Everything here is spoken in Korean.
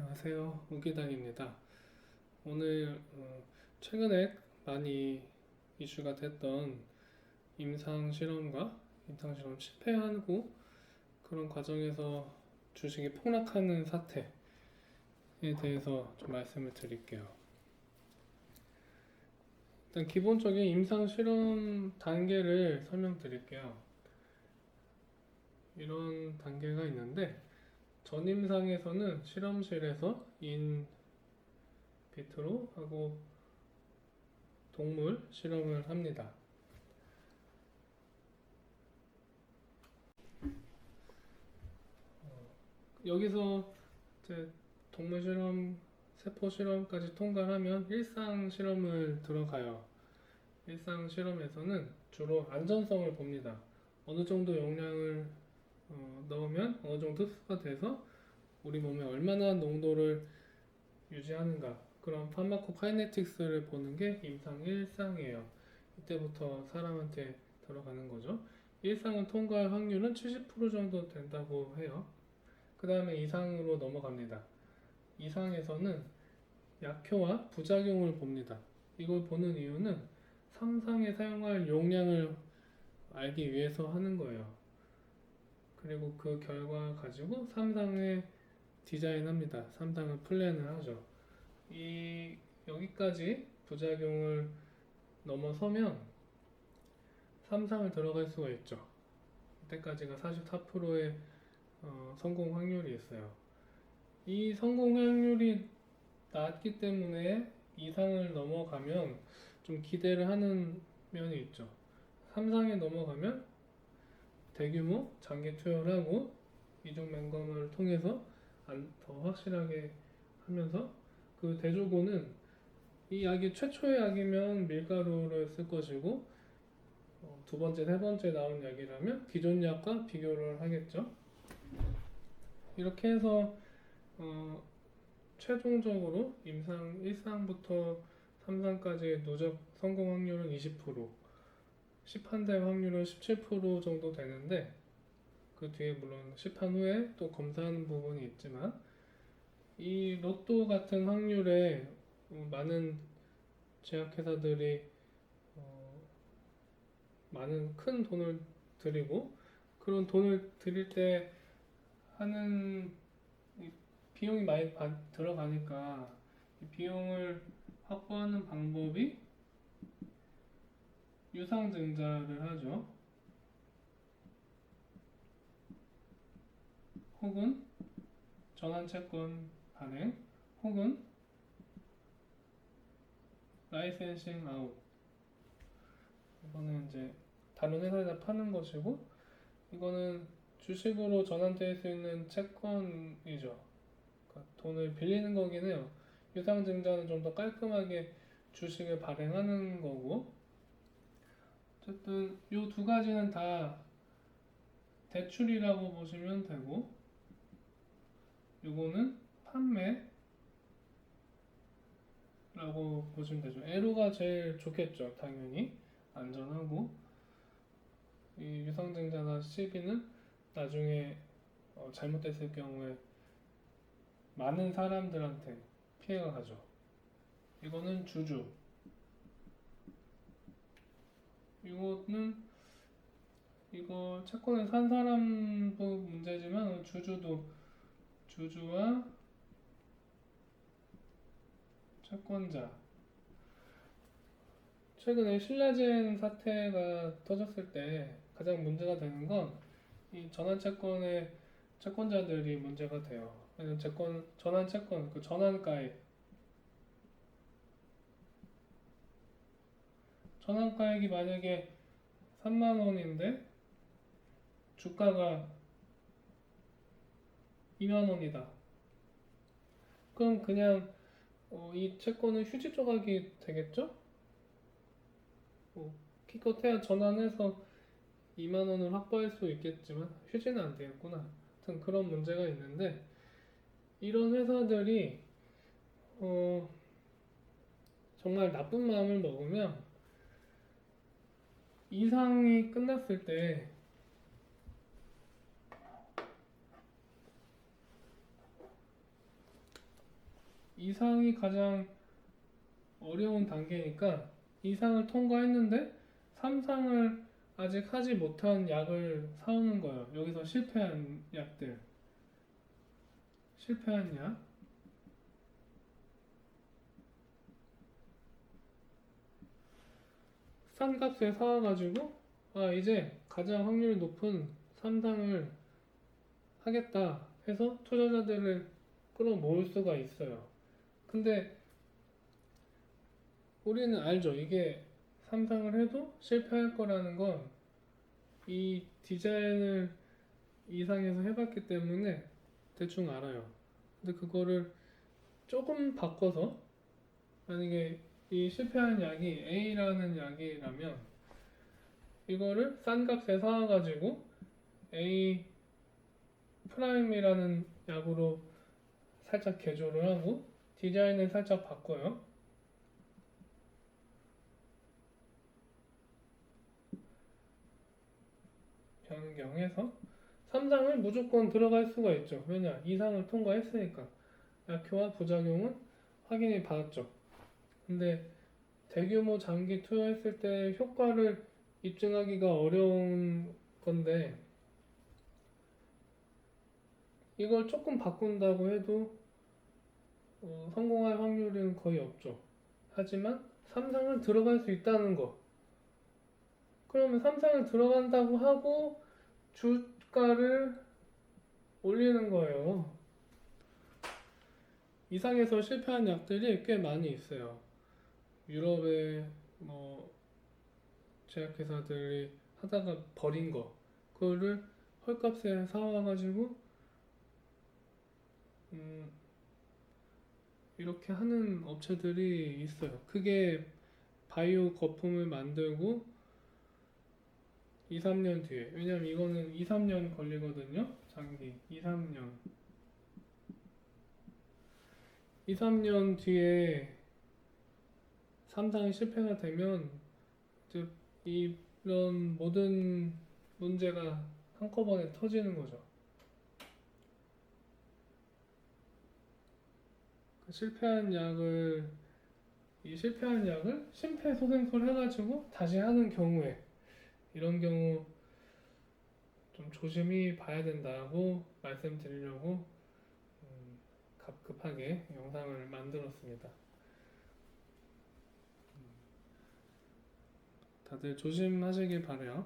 안녕하세요. 우기당입니다. 오늘 최근에 많이 이슈가 됐던 임상실험과 임상실험 실패하고 그런 과정에서 주식이 폭락하는 사태에 대해서 좀 말씀을 드릴게요. 일단 기본적인 임상실험 단계를 설명드릴게요. 이런 단계가 있는데 전임상에서는 실험실에서 인비트로 하고 동물 실험을 합니다. 여기서 이제 동물 실험, 세포 실험까지 통과하면 일상 실험을 들어가요. 일상 실험에서는 주로 안전성을 봅니다. 어느 정도 용량을 넣으면 어느 정도 흡수가 돼서 우리 몸에 얼마나 농도를 유지하는가, 그런 파마코카이네틱스를 보는 게 임상 1상이에요. 이때부터 사람한테 들어가는 거죠. 1상을 통과할 확률은 70% 정도 된다고 해요. 그 다음에 2상으로 넘어갑니다. 2상에서는 약효와 부작용을 봅니다. 이걸 보는 이유는 3상에 사용할 용량을 알기 위해서 하는 거예요. 그리고 그 결과 가지고 3상에 디자인합니다. 3상을 플랜을 하죠. 여기까지 부작용을 넘어서면 3상을 들어갈 수가 있죠. 이때까지가 44%의 성공 확률이 있어요. 이 성공 확률이 낮기 때문에 2상을 넘어가면 좀 기대를 하는 면이 있죠. 3상에 넘어가면 대규모 장기 투여를 하고 이중 맹검을 통해서 더 확실하게 하면서 그 대조고는 이 약이 최초의 약이면 밀가루를 쓸 것이고 두 번째, 세 번째 나온 약이라면 기존 약과 비교를 하겠죠. 이렇게 해서 최종적으로 임상 1상부터 3상까지의 누적 성공 확률은 20%, 시판될 확률은 17% 정도 되는데 그 뒤에 물론 시판 후에 또 검사하는 부분이 있지만 이 로또 같은 확률에 많은 제약회사들이 많은 큰 돈을 들이고 그런 돈을 들일 때 하는 비용이 많이 들어가니까 이 비용을 확보하는 방법이 유상증자를 하죠. 혹은 전환채권 발행, 혹은 라이센싱 아웃. 이거는 이제 다른 회사에다 파는 것이고, 이거는 주식으로 전환될 수 있는 채권이죠. 그러니까 돈을 빌리는 거긴 해요. 유상증자는 좀 더 깔끔하게 주식을 발행하는 거고, 어쨌든 이 두 가지는 다 대출이라고 보시면 되고, 요거는 판매라고 보시면 되죠. 에로가 제일 좋겠죠. 당연히 안전하고, 이 유상증자나 CB는 나중에 잘못됐을 경우에 많은 사람들한테 피해가 가죠. 이거는 주주. 이거 채권을 산 사람도 문제지만 주주와 채권자. 최근에 신라젠 사태가 터졌을 때 가장 문제가 되는 건 이 전환채권의 채권자들이 문제가 돼요. 전환채권, 그 전환가액이 만약에 3만 원인데 주가가 2만 원이다. 그럼 그냥 이 채권은 휴지 조각이 되겠죠? 기껏 해야 전환해서 2만 원을 확보할 수 있겠지만 휴지는 안 되겠구나. 하여튼 그런 문제가 있는데 이런 회사들이 정말 나쁜 마음을 먹으면 이상이 끝났을 때 이상이 가장 어려운 단계니까 2상을 통과했는데 3상을 아직 하지 못한 약을 사오는 거예요. 여기서 실패한 약들. 실패한 약. 싼 값에 사와가지고 이제 가장 확률이 높은 3상을 하겠다 해서 투자자들을 끌어모을 수가 있어요. 근데 우리는 알죠. 이게 3상을 해도 실패할 거라는 건 이 디자인을 이상에서 해봤기 때문에 대충 알아요. 근데 그거를 조금 바꿔서 만약에 이 실패한 약이 A라는 약이라면 이거를 싼 값에 사와가지고 A 프라임이라는 약으로 살짝 개조를 하고 디자인을 살짝 바꿔요. 변경해서 3상을 무조건 들어갈 수가 있죠. 왜냐? 2상을 통과했으니까. 약효와 부작용은 확인이 받았죠. 근데 대규모 장기 투여했을 때 효과를 입증하기가 어려운 건데 이걸 조금 바꾼다고 해도 성공할 확률은 거의 없죠. 하지만 3상을 들어갈 수 있다는 거. 그러면 3상을 들어간다고 하고 주가를 올리는 거예요. 이상에서 실패한 약들이 꽤 많이 있어요. 유럽의 제약회사들이 하다가 버린 거, 그거를 헐값에 사와가지고 이렇게 하는 업체들이 있어요. 그게 바이오 거품을 만들고 2, 3년 뒤에, 왜냐면 이거는 2, 3년 걸리거든요. 장기 2, 3년 2, 3년 뒤에 3상이 실패가 되면 이제 이런 모든 문제가 한꺼번에 터지는 거죠. 이 실패한 약을 심폐소생술 해가지고 다시 하는 경우에 이런 경우 좀 조심히 봐야 된다고 말씀드리려고 급하게 영상을 만들었습니다. 다들 조심하시길 바래요.